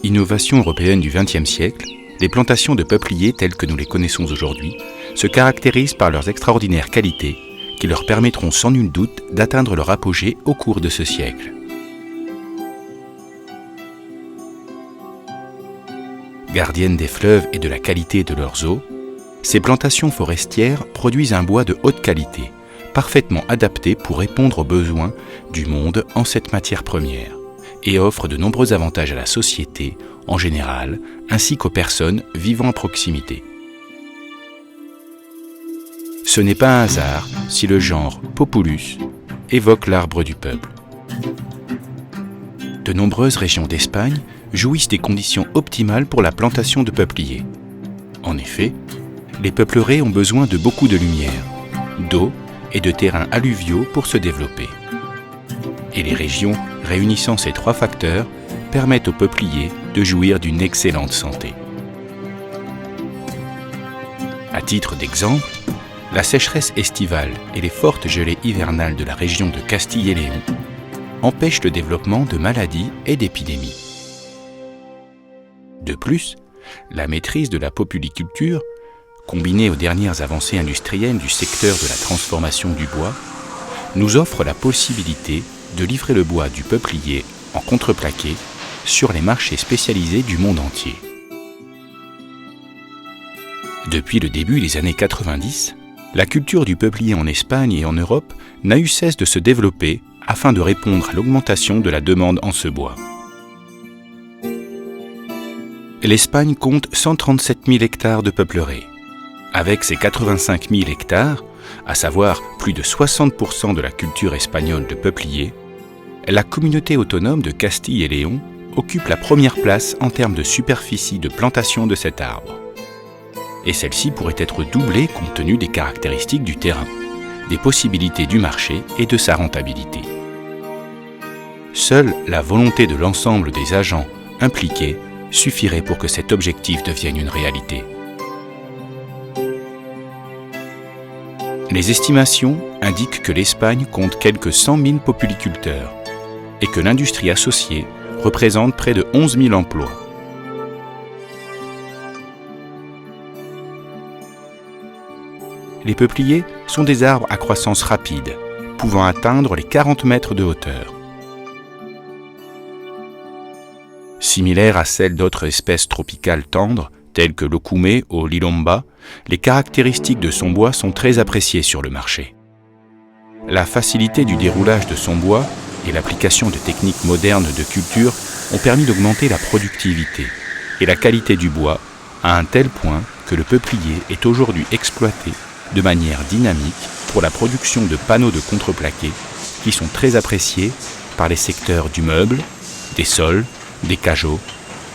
Innovation européenne du XXe siècle, les plantations de peupliers telles que nous les connaissons aujourd'hui se caractérisent par leurs extraordinaires qualités qui leur permettront sans nul doute d'atteindre leur apogée au cours de ce siècle. Gardiennes des fleuves et de la qualité de leurs eaux, ces plantations forestières produisent un bois de haute qualité, parfaitement adapté pour répondre aux besoins du monde en cette matière première, et offrent de nombreux avantages à la société en général, ainsi qu'aux personnes vivant à proximité. Ce n'est pas un hasard si le genre Populus évoque l'arbre du peuple. De nombreuses régions d'Espagne jouissent des conditions optimales pour la plantation de peupliers. En effet, les peupleraies ont besoin de beaucoup de lumière, d'eau et de terrains alluviaux pour se développer. Et les régions réunissant ces trois facteurs permettent aux peupliers de jouir d'une excellente santé. À titre d'exemple, la sécheresse estivale et les fortes gelées hivernales de la région de Castille et Léon empêchent le développement de maladies et d'épidémies. De plus, la maîtrise de la populiculture, combinée aux dernières avancées industrielles du secteur de la transformation du bois, nous offre la possibilité de livrer le bois du peuplier en contreplaqué sur les marchés spécialisés du monde entier. Depuis le début des années 90, la culture du peuplier en Espagne et en Europe n'a eu cesse de se développer afin de répondre à l'augmentation de la demande en ce bois. L'Espagne compte 137 000 hectares de peupleraies. Avec ses 85 000 hectares, à savoir plus de 60% de la culture espagnole de peuplier, la communauté autonome de Castille et Léon occupe la première place en termes de superficie de plantation de cet arbre. Et celle-ci pourrait être doublée compte tenu des caractéristiques du terrain, des possibilités du marché et de sa rentabilité. Seule la volonté de l'ensemble des agents impliqués suffirait pour que cet objectif devienne une réalité. Les estimations indiquent que l'Espagne compte quelques 100 000 populiculteurs et que l'industrie associée représente près de 11 000 emplois. Les peupliers sont des arbres à croissance rapide, pouvant atteindre les 40 mètres de hauteur. Similaire à celle d'autres espèces tropicales tendres, telles que l'okoumé ou l'ilomba, les caractéristiques de son bois sont très appréciées sur le marché. La facilité du déroulage de son bois et l'application de techniques modernes de culture ont permis d'augmenter la productivité et la qualité du bois à un tel point que le peuplier est aujourd'hui exploité de manière dynamique pour la production de panneaux de contreplaqué qui sont très appréciés par les secteurs du meuble, des sols, des cageots,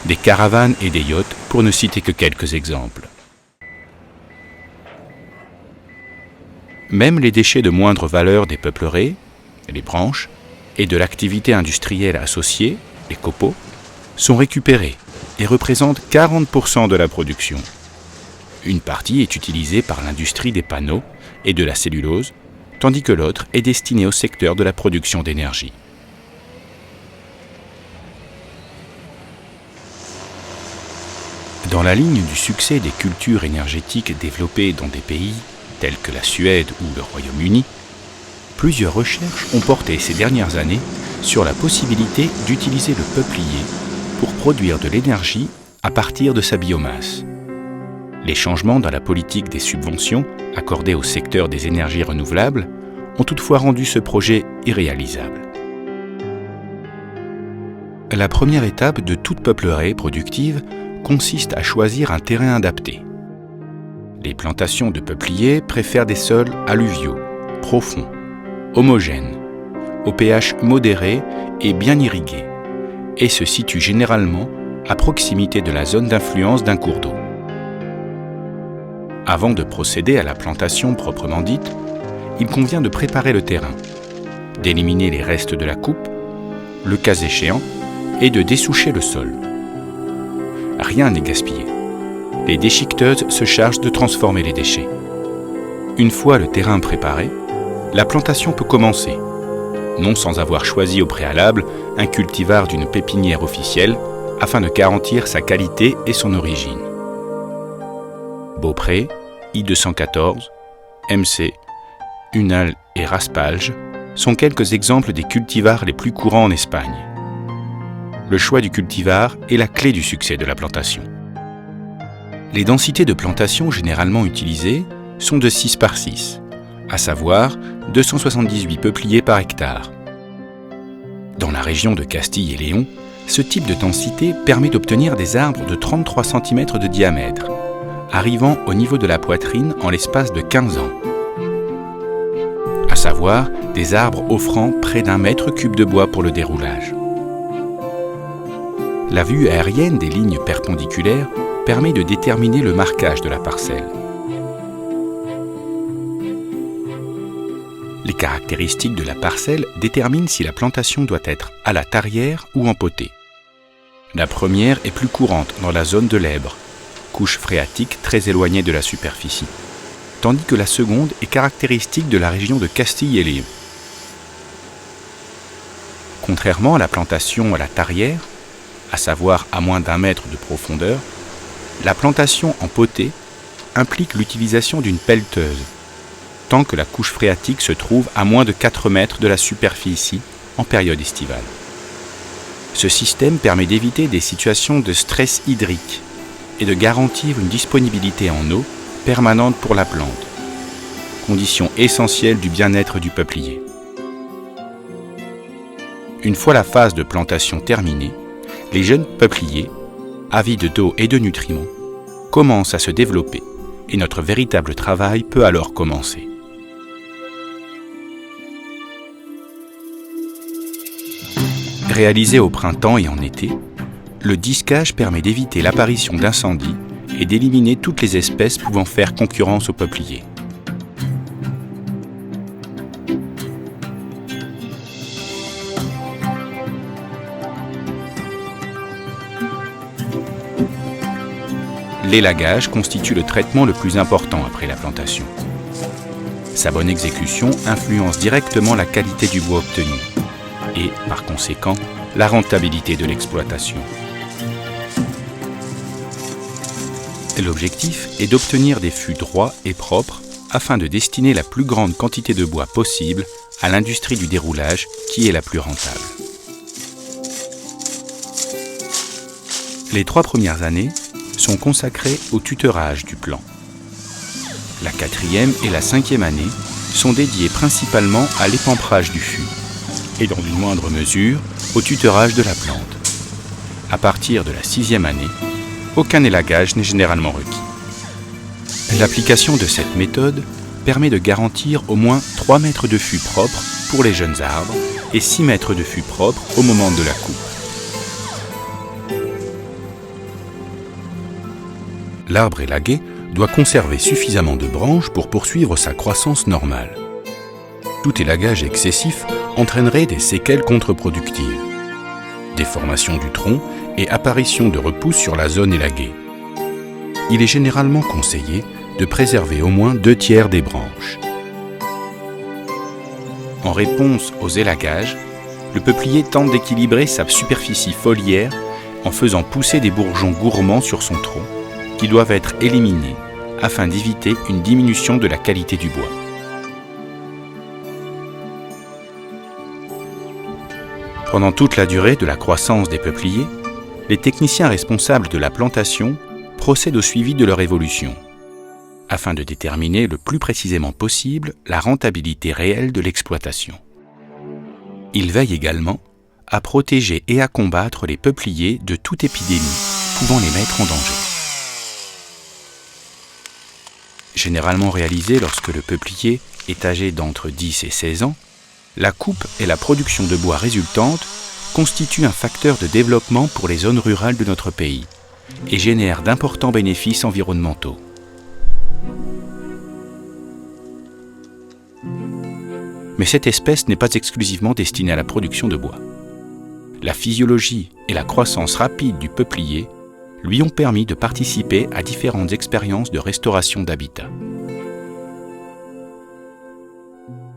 des caravanes et des yachts, pour ne citer que quelques exemples. Même les déchets de moindre valeur des peupleraies, les branches, et de l'activité industrielle associée, les copeaux, sont récupérés et représentent 40% de la production. Une partie est utilisée par l'industrie des panneaux et de la cellulose, tandis que l'autre est destinée au secteur de la production d'énergie. Dans la ligne du succès des cultures énergétiques développées dans des pays tels que la Suède ou le Royaume-Uni, plusieurs recherches ont porté ces dernières années sur la possibilité d'utiliser le peuplier pour produire de l'énergie à partir de sa biomasse. Les changements dans la politique des subventions accordées au secteur des énergies renouvelables ont toutefois rendu ce projet irréalisable. La première étape de toute peupleraie productive consiste à choisir un terrain adapté. Les plantations de peupliers préfèrent des sols alluviaux, profonds, homogènes, au pH modéré et bien irrigués, et se situent généralement à proximité de la zone d'influence d'un cours d'eau. Avant de procéder à la plantation proprement dite, il convient de préparer le terrain, d'éliminer les restes de la coupe, le cas échéant, et de dessoucher le sol. Rien n'est gaspillé. Les déchiqueteuses se chargent de transformer les déchets. Une fois le terrain préparé, la plantation peut commencer, non sans avoir choisi au préalable un cultivar d'une pépinière officielle afin de garantir sa qualité et son origine. Beaupré, I214, MC, Unal et Raspalge sont quelques exemples des cultivars les plus courants en Espagne. Le choix du cultivar est la clé du succès de la plantation. Les densités de plantation généralement utilisées sont de 6 par 6, à savoir 278 peupliers par hectare. Dans la région de Castille et Léon, ce type de densité permet d'obtenir des arbres de 33 cm de diamètre, arrivant au niveau de la poitrine en l'espace de 15 ans. À savoir des arbres offrant près d'1 mètre cube de bois pour le déroulage. La vue aérienne des lignes perpendiculaires permet de déterminer le marquage de la parcelle. Les caractéristiques de la parcelle déterminent si la plantation doit être à la tarière ou en potée. La première est plus courante dans la zone de l'Èbre, couche phréatique très éloignée de la superficie, tandis que la seconde est caractéristique de la région de Castille et Léon. Contrairement à la plantation à la tarière, à savoir à moins d'1 mètre de profondeur, la plantation en potée implique l'utilisation d'une pelleteuse, tant que la couche phréatique se trouve à moins de 4 mètres de la superficie en période estivale. Ce système permet d'éviter des situations de stress hydrique et de garantir une disponibilité en eau permanente pour la plante, condition essentielle du bien-être du peuplier. Une fois la phase de plantation terminée, les jeunes peupliers, avides d'eau et de nutriments, commencent à se développer et notre véritable travail peut alors commencer. Réalisé au printemps et en été, le disquage permet d'éviter l'apparition d'incendies et d'éliminer toutes les espèces pouvant faire concurrence aux peupliers. L'élagage constitue le traitement le plus important après la plantation. Sa bonne exécution influence directement la qualité du bois obtenu et, par conséquent, la rentabilité de l'exploitation. L'objectif est d'obtenir des fûts droits et propres afin de destiner la plus grande quantité de bois possible à l'industrie du déroulage qui est la plus rentable. Les 3 premières années sont consacrées au tutorage du plant. La 4e et la 5e année sont dédiées principalement à l'épamprage du fût et dans une moindre mesure au tutorage de la plante. À partir de la 6e année, aucun élagage n'est généralement requis. L'application de cette méthode permet de garantir au moins 3 mètres de fût propre pour les jeunes arbres et 6 mètres de fût propre au moment de la coupe. L'arbre élagué doit conserver suffisamment de branches pour poursuivre sa croissance normale. Tout élagage excessif entraînerait des séquelles contre-productives, déformation du tronc et apparition de repousses sur la zone élaguée. Il est généralement conseillé de préserver au moins 2/3 des branches. En réponse aux élagages, le peuplier tente d'équilibrer sa superficie foliaire en faisant pousser des bourgeons gourmands sur son tronc, qui doivent être éliminés afin d'éviter une diminution de la qualité du bois. Pendant toute la durée de la croissance des peupliers, les techniciens responsables de la plantation procèdent au suivi de leur évolution, afin de déterminer le plus précisément possible la rentabilité réelle de l'exploitation. Ils veillent également à protéger et à combattre les peupliers de toute épidémie pouvant les mettre en danger. Généralement réalisé lorsque le peuplier est âgé d'entre 10 et 16 ans, la coupe et la production de bois résultante constituent un facteur de développement pour les zones rurales de notre pays et génèrent d'importants bénéfices environnementaux. Mais cette espèce n'est pas exclusivement destinée à la production de bois. La physiologie et la croissance rapide du peuplier lui ont permis de participer à différentes expériences de restauration d'habitat.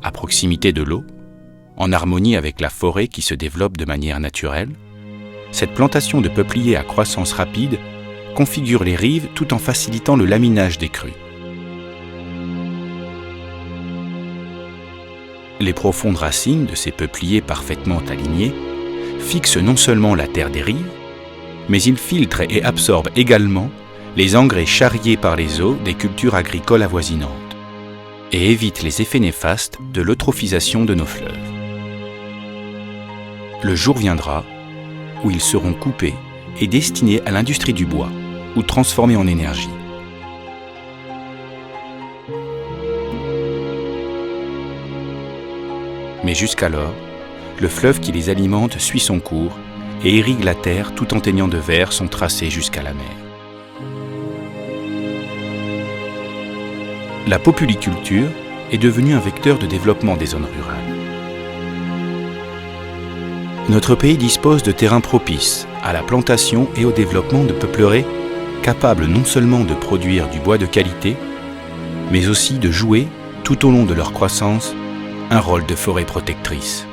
À proximité de l'eau, en harmonie avec la forêt qui se développe de manière naturelle, Cette plantation de peupliers à croissance rapide configure les rives tout en facilitant le laminage des crues. Les profondes racines de ces peupliers parfaitement alignés fixent non seulement la terre des rives, mais ils filtrent et absorbent également les engrais charriés par les eaux des cultures agricoles avoisinantes et évitent les effets néfastes de l'eutrophisation de nos fleuves. Le jour viendra où ils seront coupés et destinés à l'industrie du bois ou transformés en énergie. Mais jusqu'alors, le fleuve qui les alimente suit son cours et irrigue la terre tout en teignant de vert son tracé jusqu'à la mer. La populiculture est devenue un vecteur de développement des zones rurales. Notre pays dispose de terrains propices à la plantation et au développement de peupleraies capables non seulement de produire du bois de qualité, mais aussi de jouer, tout au long de leur croissance, un rôle de forêt protectrice.